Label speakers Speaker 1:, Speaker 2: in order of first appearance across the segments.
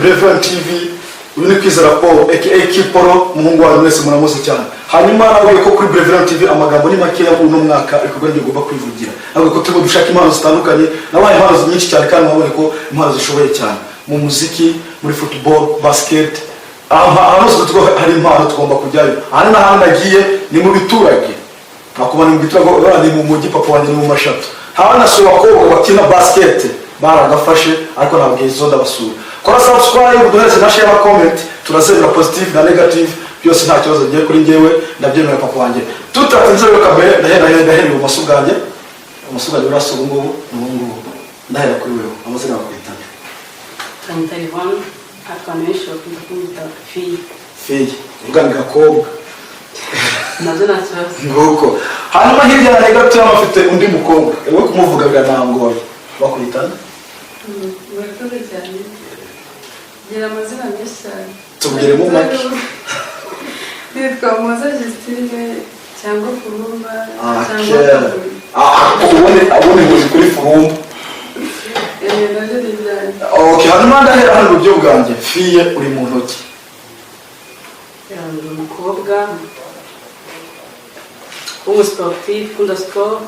Speaker 1: Brevant TV uri kwizera ko ekiporo muhungu wa mwese muramuze cyane. Hanyuma nawe ko kuri Brevant TV amagambo ni make y'uno mwaka ariko ngiye gomba kwivugira. Nawe ko tugo dushaka impano zitandukanye, nabaye impano nyinshi cyane kandi nabone ko impano zishoboye cyane mu muziki, muri football, basket. Hano tugo hari impano tugomba kujyayo. Hano n'ahandi nagiye ni mu biturage. Nakubana mu biturage bari mu mujyi papa wanjye mu mashato. Hano so bakobwa bakina basket baragafashe ariko nabwizo ndabasura. Kora subscribe, duhereze na share, comment, turazemera positive na negative, byose nta kibazo ngiye kuri ngewe ndabyemera papa wanjye. Tutatinze rero kabere ndahera mu masuganje. Umusuganje uraso ngo n'ubungu. Ndahera kuri wewe, amazina bakwitana.
Speaker 2: Tanyitarivan, akanisho kwita fi.
Speaker 1: Fi, uganga koga.
Speaker 2: Nazo natso.
Speaker 1: Nguko. Hanyuma hirya na negative amafite undi mukobwa. Ewe kumuvuga biranangoye. Bakwitana?
Speaker 2: Murakoze cyane. Gira amazina menshi cyane.
Speaker 1: Tubwire mu make.
Speaker 2: Nitwa Moza Justine cyangwa Furumba
Speaker 1: abone muzi kuri Furumba.
Speaker 2: Naje ndijyanye.
Speaker 1: Okay, hanyuma ndahera hano buryo bwanjye. Fiye uri mu ntoki.
Speaker 2: Ndi umukobwa w'umusportif, ukunda sport.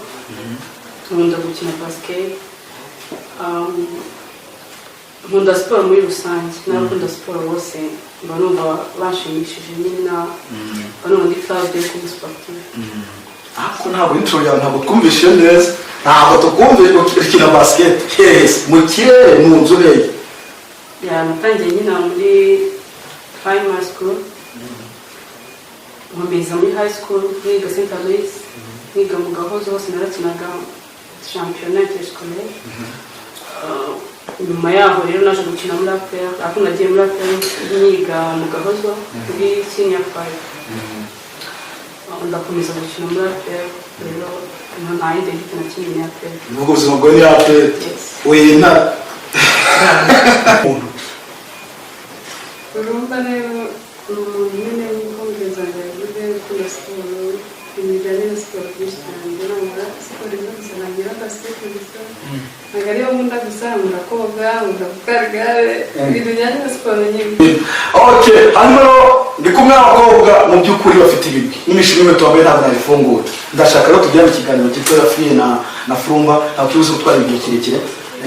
Speaker 2: Nkunda gukina basket. Nkunda siporo muri rusange, n'abakunda siporo bose mba numva bashimishije nyine banumva ndi proud yo kuba sportif.
Speaker 1: Ako ntabwo intro yawe ntabwo twumvishe neza, ntabwo tukumve ukina basket. Yes, mu kirere mu nzu neye.
Speaker 2: Natangiye nyine muri primary school, nkomeza muri high school, niga St. Aloys, niga mu Gahozo hose narakinaga championnat interscolaire. Nyuma yaho rero naje gukina muri APR, ako nagiye muri APR niga mu Gahozo muri senior 5. Ndakomeza gukina muri APR, rero nta yindi na kimwe ni APR.
Speaker 1: Ubwo ubuzima bwo ni APR. Wena.
Speaker 2: Urumva rero nyine nkomeza ngarude kuri siporo, imijyanye na siporo byinshi cyane, ndabona siporo zose nagira basket gusa. Nagariyo nkunda gusa ndakoga, ndakugare, ibintu bijyanye na siporo nyine.
Speaker 1: Okay, hano ndi kumwe n'abakobwa mu by'ukuri bafite ibigwi. N'imishini yo tubaye ntabwo nabifungura. Ndashaka rero tujyane ikiganiro cyitwa Fiye na Furumba, aho tuzi gutwara igihe kirekire.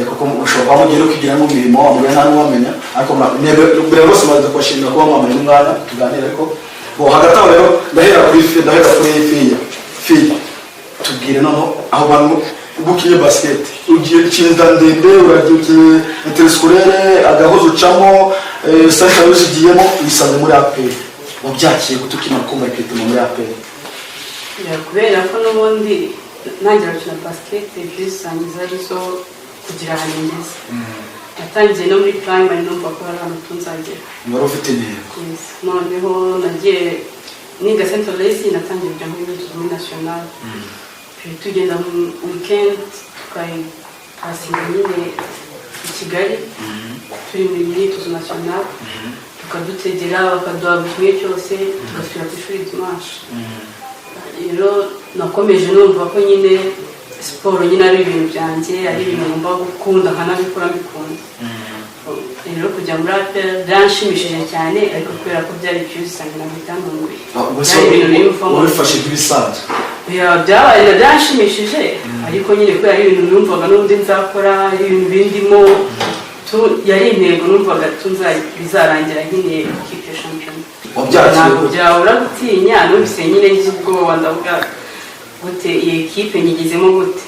Speaker 1: Kuko ushobora kugera ukigira mu mirimo wamubera nta n'uwamenya, ariko mbere bose maze kwashimira kuba mwamanye n'umwana tuganira. Ariko hagati aho rero ndahera kuri Fiye. Tubwire noneho aho bantu ubukiye basket ugiye kinda ndende uragiye interscolaire Agahozo ucamo sasa uzigiyemo isanze muri APR. Wabyakiye gutukina kumva ikete muri APR.
Speaker 2: Kubera ko n'ubundi nangira gukina basket bisangiza arizo kugira hanengeze. Natangiye no muri primary numva ko ari ahantu tunzagera.
Speaker 1: Ngaro ufite intego.
Speaker 2: Noneho nagiye niga St. Aloys, natangiye kujya muri national. Tugenda mu weekend tukayipasinga nyine i Kigali, turi muri myitozo national, tukadutegera bakaduha buri kimwe cyose tugasubira ku ishuri dimanche. Rero nakomeje numva ko nyine siporo nyine ari ibintu byanjye, ari ibintu ngomba gukunda nkanabikora mbikunda. Rero kujya muri APR byanshimishije cyane, ariko kubera ko byari byusange na bitantunguye.
Speaker 1: Wabifashe nk'ibisanzwe.
Speaker 2: Byabaye byanshimishije, ariko nyine kubera ari ibintu numvaga n'ubundi nzakora, ari ibintu bindimo, yari intego numvaga bizarangira nyine ikipe shampiyona. Ntabwo byabura gutinya, numvise nyine ngize ubwoba ndavuga gute iyi ekipe nyigizemo gute.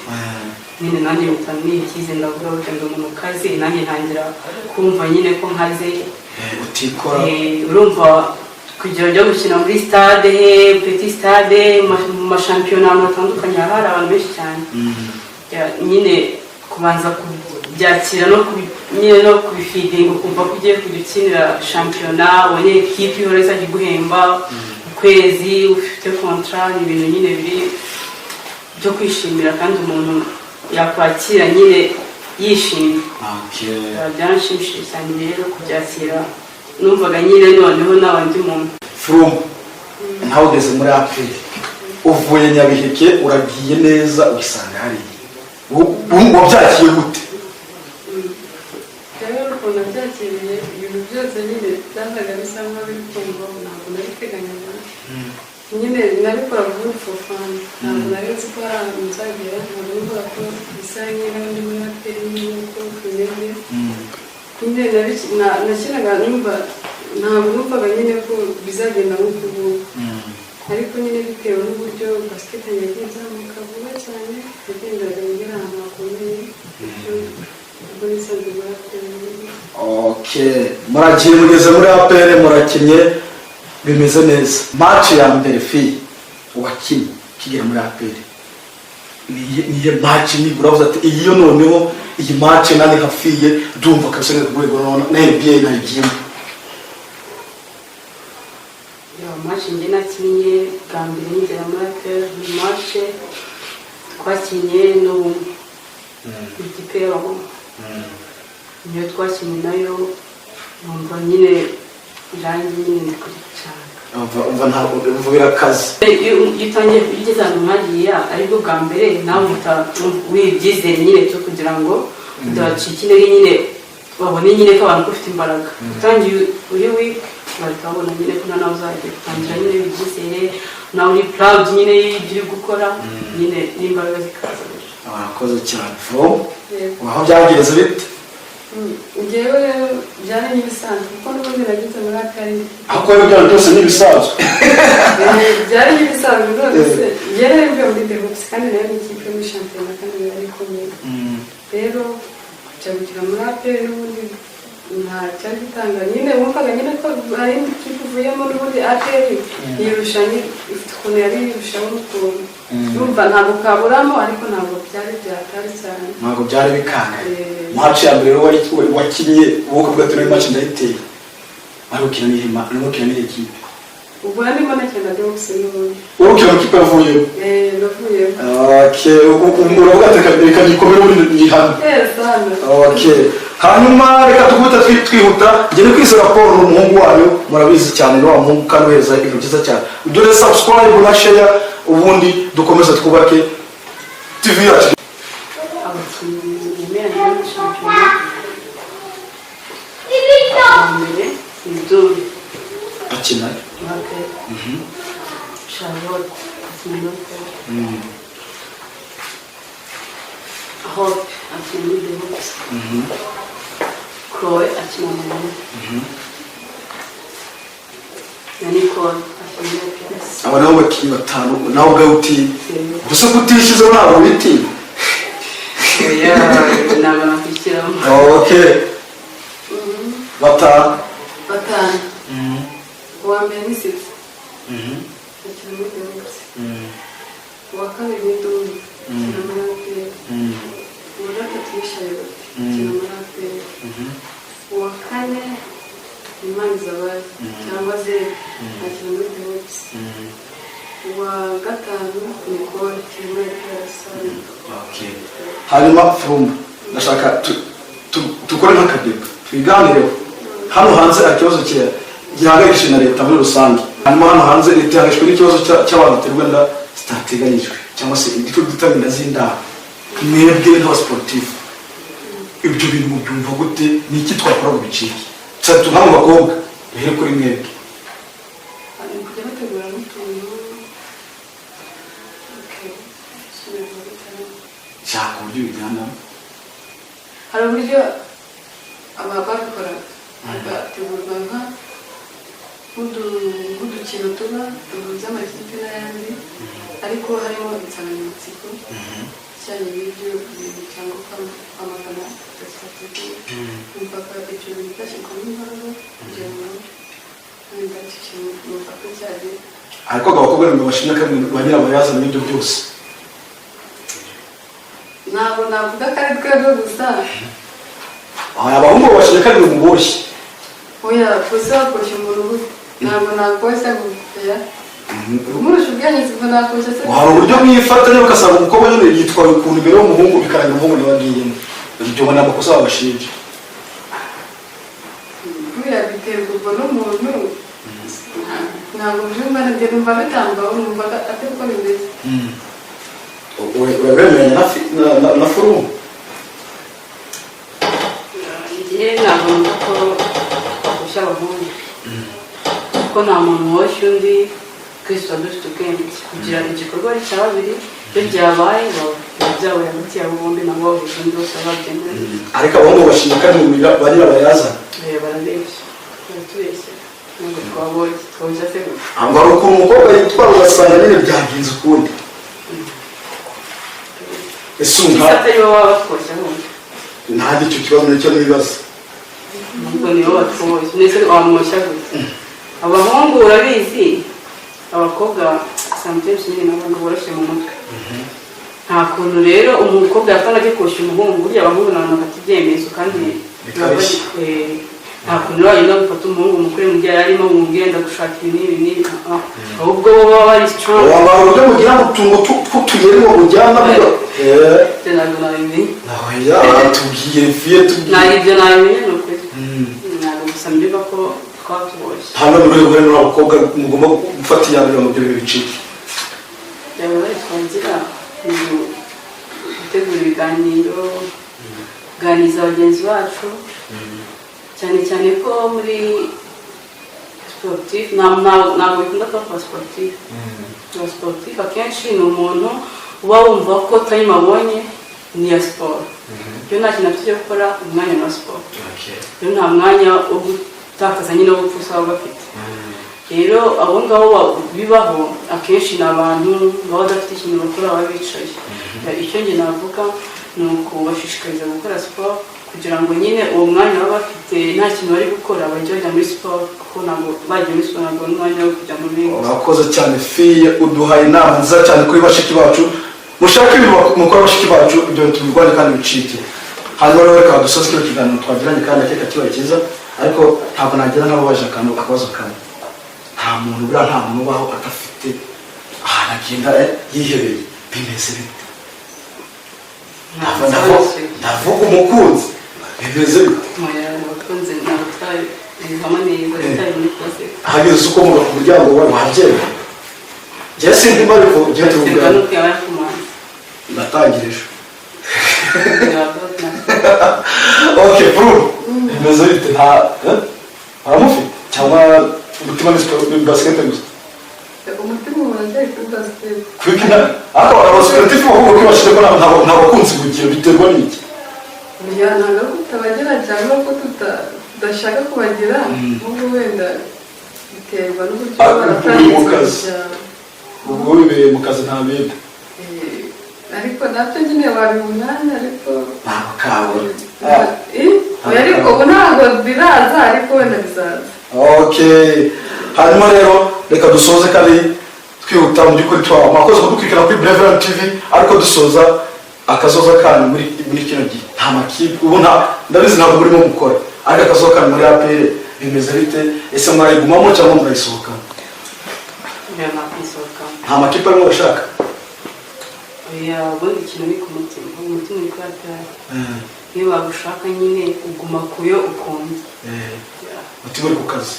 Speaker 2: Nyine nanjye mutamye ikize ndavuga gute ndi umuntu kaze, nanjye ntangira kumva nyine ko nkaze
Speaker 1: utikora.
Speaker 2: Urumva kujya gukina muri stade, petit stade, mu mashampiyona atandukanye hari abantu benshi cyane. Nyine kubanza kubyakira no kubifidinga, kumva ko ugiye kudukinira shampiyona, ubonye ekipe ihora izajya guhemba, kwezi ufite contrat ibintu nyine biri byo kwishimira kandi umuntu yakwakira nyine yishimye. Byanshimishije cyane rero kubyakira, numvaga nyine noneho n'abandi muntu.
Speaker 1: From ntawe ugeze muri aperi uvuye Nyabiheke uragiye neza ugisanga hariya wabyakiye gute?
Speaker 2: Rero ukuntu nabyakiriye ibintu byose nyine byandaga bisa nkaho biri kumva, ntabwo nabiteganyaga nyine nabikora vuba for fun, ntabwo nari nzi ko hari ahantu nzagera, ntabwo numvaga ko bisa nyine n'undi muri aperi nk'uko tumeze nyine nakinaga numva, ntabwo numvaga nyine ko bizagenda nk'uko ubu, ariko nyine bitewe n'uburyo basket yagiye izamuka vuba cyane yagendaga ngera ahantu hakomeye, ubwo nisanzwe muri aperi.
Speaker 1: Okay, muragiye mugeze muri aperi murakinye bimeze neza. Match ya mbere fi wakinye kigera muri aperi niye match ni uravuze ati iyo noneho iyi match nani hafiye ndumva kabisa ku rwego na NBA nagiye.
Speaker 2: Match njye nakinye bwa mbere ngera muri aperi, match twakinye no ikipe y'aho niyo twakinye nayo, numva nyine irangi nyine kuri cyane,
Speaker 1: umva ntabwo mvubira akazi
Speaker 2: iyo utangiye ugeze ahantu nk'ariya aribwo bwa mbere nawe wibyizere nyine cyo kugira ngo udacike intege nyine babone nyine ko abantu ufite imbaraga. Utangiye uri weak bahita babona nyine ko nawe uzagiye gutangira nyine wibyizere, nawe uri proud nyine y'ibyo uri gukora nyine n'imbaraga zikaza.
Speaker 1: Abakoze cyane. From aho byagereze bite?
Speaker 2: Njyewe rero byari n'ibisanzwe kuko n'ubundi nagize muri aperi.
Speaker 1: Ako ibyo byose n'ibisanzwe.
Speaker 2: Byari n'ibisanzwe none se yari mvuye muri The Hoops kandi nayo ni ikipe muri shampiyona kandi yari ikomeye. Rero cyagukira muri aperi n'ubundi nta cyari gitanga nyine wumvaga nyine ko hari indi kipe uvuyemo n'ubundi aperi yirushanye ifite ukuntu yari yirushaho n'ukuntu numva ntabwo kaburamo, ariko ntabwo byari byatari cyane,
Speaker 1: ntabwo byari bikanga. Match ya mbere wakinye wowe ubwo turi match ndayiteye arukira n'ihe kipe
Speaker 2: ubwo ndimo nakina The Hoops n'ubundi
Speaker 1: urukira kipe yavuye
Speaker 2: navuye.
Speaker 1: Okay, uravuga ati reka gikomere muri nyihano. Okay, hanyuma reka tuguta twihuta ngene kwise raporo n'umuhungu wanyu murabizi cyane no umuhungu kanweza ibintu byiza cyane. Udore subscribe na share ubundi dukomeze twubake TV yacu.
Speaker 2: Abakinnyi bemeranya muri shampiyona mbere Idol
Speaker 1: akina
Speaker 2: Charlotte akina Hope akina muri The Hoops, Chloe akina na Nicole akina muri PS.
Speaker 1: Aba nabo bakinnyi batanu nawe gauti gusa kutishize nabo biti.
Speaker 2: Ntabwo nakwishyiramo.
Speaker 1: Okay, batanu
Speaker 2: uwa mbere ni Six akina muri The Hoops, uwa kabiri ni Dumi akina muri APR, uwa gatatu ni Charlotte akina muri APR, uwa kane ni Manizabari cyangwa Zeri akina muri The Hoops, uwa gatanu ni Nicole akina muri PS.
Speaker 1: Okay, hanyuma From ndashaka tukore nk'akadebe twiganireho hano hanze ikibazo gihangayishije na leta muri rusange. Hanyuma hano hanze leta ihangayishijwe n'ikibazo cy'abantu baterwa inda zitateganyijwe cyangwa se igiciro gitamina z'indaro. Mwebwe nk'abasportif ibyo bintu mubyumva gute? Ni iki twakora ngo bicike? Cyane nka mu bakobwa bihere kuri mwebwe.
Speaker 2: Kujya bategura n'utuntu
Speaker 1: cyangwa uburyo bijyana
Speaker 2: hari uburyo ababikora bagategurwa nk'udukino tuba duhuza amakipe n'ayandi, ariko harimo insanganyamatsiko cyane y'ibyo bintu cyangwa kwamagana strategy umupaka ibyo bintu byashyirwamo imbaraga kugira ngo wenda icyo kintu umupaka cyane.
Speaker 1: ariko abakobwa ngo bashimye kamwe ba nyirabayazana n'ibyo byose.
Speaker 2: Ntabwo navuga ko ari twebwe gusa,
Speaker 1: abahungu bashimye kamwe muboshye.
Speaker 2: Oya, gusa wakoshya umuntu ntabwo nakoshya gutera umurusha ubwenge sibwo nakoze se
Speaker 1: hari uburyo mwifatanya ugasanga umukobwa nyine yitwaye ukuntu imbere y'umuhungu bikarangira umuhungu ntibagiyemo ibyo ngo ni amakosa babashinja
Speaker 2: buriya biterwa n'umuntu ntabwo byumva njye numva bitambaho numva atari uko bimeze
Speaker 1: urabemeranya na forumu
Speaker 2: njye ntabwo numva ko gushya abahungu kuko nta muntu woshya undi twese tuba dufite ubwenge kugira igikorwa ari cya babiri iyo byabaye biba byabaye hagati yabo bombi nabo bahuje undi bose babyemera
Speaker 1: ariko abahungu bashinga kandi mu ba nyirabayazana
Speaker 2: barabeshya baratubeshya ntabwo twabonye twabonye se gusa
Speaker 1: hari ukuntu umukobwa yitwara ugasanga nyine byagenze ukundi ese umva
Speaker 2: atari bo baba batwoshya ahubwo
Speaker 1: ntabwo icyo kibazo nicyo nibaza
Speaker 2: nubwo nibo batwoshya ndetse wamwoshya gusa abahungu urabizi abakobwa sometimes nyine nabo boroshye mu mutwe nta kuntu rero umukobwa yapfana agiye koshya umuhungu burya abahungu nabo bafata ibyemezo kandi nta kuntu wagenda gufata umuhungu mukuru mu gihe yarimo mugenda gushaka ibi n'ibi ahubwo bo baba bari strong
Speaker 1: wambara uburyo mugira utungo tw'utuyeri ngo mujyana
Speaker 2: ntabwo nabimenye
Speaker 1: tubwiye fiye
Speaker 2: ntabwo ibyo nabimenye ni ukuri ntabwo gusa mbyumva ko twatuboshye
Speaker 1: hano muri uyu mwanya n'abakobwa mugomba gufata iya mbere mu byo bicike
Speaker 2: byaba bari twagira gutegura ibiganiro kuganiriza bagenzi bacu cyane cyane ko muri sportif ntabwo bikunda kuba sportif sportif akenshi ni umuntu uba wumva ko time abonye ni iya siporo iyo nta kintu afite cyo gukora umwanya wa siporo iyo nta mwanya wo gutakaza nyine wo gupfa baba bafite rero abo ngabo bibaho akenshi ni abantu baba badafite ikintu bakora baba bicaye icyo njye navuga ni ukubashishikariza gukora siporo kugira ngo nyine uwo mwanya baba bafite nta kintu bari gukora bajya bajya muri siporo kuko ntabwo bagiye muri siporo ntabwo n'umwanya wo kujya mu bindi
Speaker 1: urakoze cyane fiye uduhaye inama nziza cyane kuri bashiki bacu mushake ibintu mukora bashiki bacu ibyo tubirwanye kandi bicike hanyuma rero reka dusoze kino kiganiro twagiranye kandi akeka kibaye cyiza ariko ntabwo nagira nk'ababaje akabazo kamwe nta muntu buriya nta muntu ubaho adafite ahantu agenda yihebeye bimeze bite ndavuga umukunzi bimeze bite
Speaker 2: abakunzi n'abatari hamwe neza batari muri kose
Speaker 1: ahageze uko muga ku muryango wabyemera njye sindimo ariko njye tuvugana ndatangirije okay bro bimeze bite nta aramufite cyangwa umutima ni basket gusa
Speaker 2: umutima urangiye kuri basket
Speaker 1: kwikina ako abasportif bahubwo kwibashije ko nta bakunzi bugiye biterwa n'iki
Speaker 2: ya ntabwo tutabagira cyangwa ko tudashaka kubagira n'ubwo wenda biterwa n'uburyo baratangiza
Speaker 1: ubwo bibereye mu kazi nta bindi
Speaker 2: ariko nabyo nyine wabibunanya ariko
Speaker 1: ntabwo kabura
Speaker 2: ariko ubu ntabwo biraza ariko wenda bizaza
Speaker 1: okay hanyuma rero reka dusoze kandi twihuta mu by'ukuri twawe mwakoze kudukurikira kuri Beverland TV ariko dusoza akazoza kanyu muri kino gihe nta makipe ubu ndabizi ntabwo murimo gukora ariko akazoza kanyu muri APR bimeze bite ese mwayigumamo cyangwa murayisohokamo nta makipe arimo bashaka
Speaker 2: ubundi ikintu ni ku mutima umutima uri kuhatara iyo bagushaka nyine uguma kuyo ukunda
Speaker 1: umutima uri ku kazi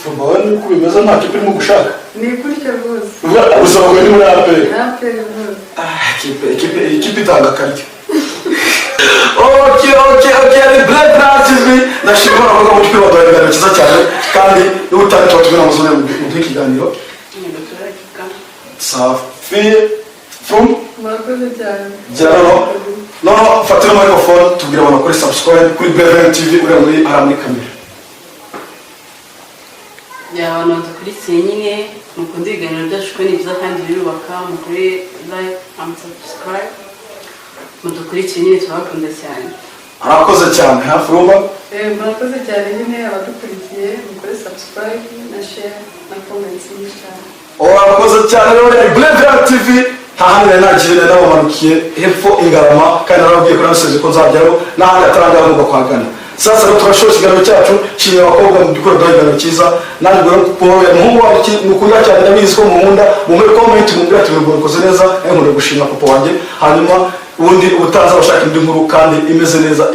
Speaker 1: vuba nuko bimeze nta kipe irimo gushaka
Speaker 2: ni gutyo rwose
Speaker 1: uzavuga ni muri APR
Speaker 2: rwose
Speaker 1: ikipe itanga akaryo okay ari Beverland TV ndashimira abavuga mu cyumba baduhaye ikiganiro cyiza cyane kandi n'ubutane tuba tubona amazone mu kiganiro safi from
Speaker 2: murakoze cyane
Speaker 1: no fatira microphone tubwira abantu kuri subscribe kuri Beverland TV uri muri kamera
Speaker 2: ya abantu dukurikiye nyine mukunda ibiganiro byacu ko ni byiza kandi birubaka mukuri like and subscribe mudukurikiye nyine turabakunda cyane
Speaker 1: arakoze cyane hafi rumba
Speaker 2: murakoze cyane nyine abadukurikiye mukore subscribe na share na comments nyinshi cyane
Speaker 1: arakoze cyane rero Beverland TV nta handi nagiye nabamanukiye hepfo Ingarama kandi narababwiye ko nabisoje ko nzajyaho n'ahandi atarangira ngo kwagana sasa rero turashoje ikiganiro cyacu nshimira abakobwa mu dukora ikiganiro cyiza nanjye rero Paul umuhungu wanjye mukunda cyane ndabizi ko munkunda mu muri comment mumbwira ati ngo ukoze neza nkunda gushima papa wanjye hanyuma ubundi utaza bashaka indi nkuru kandi imeze neza.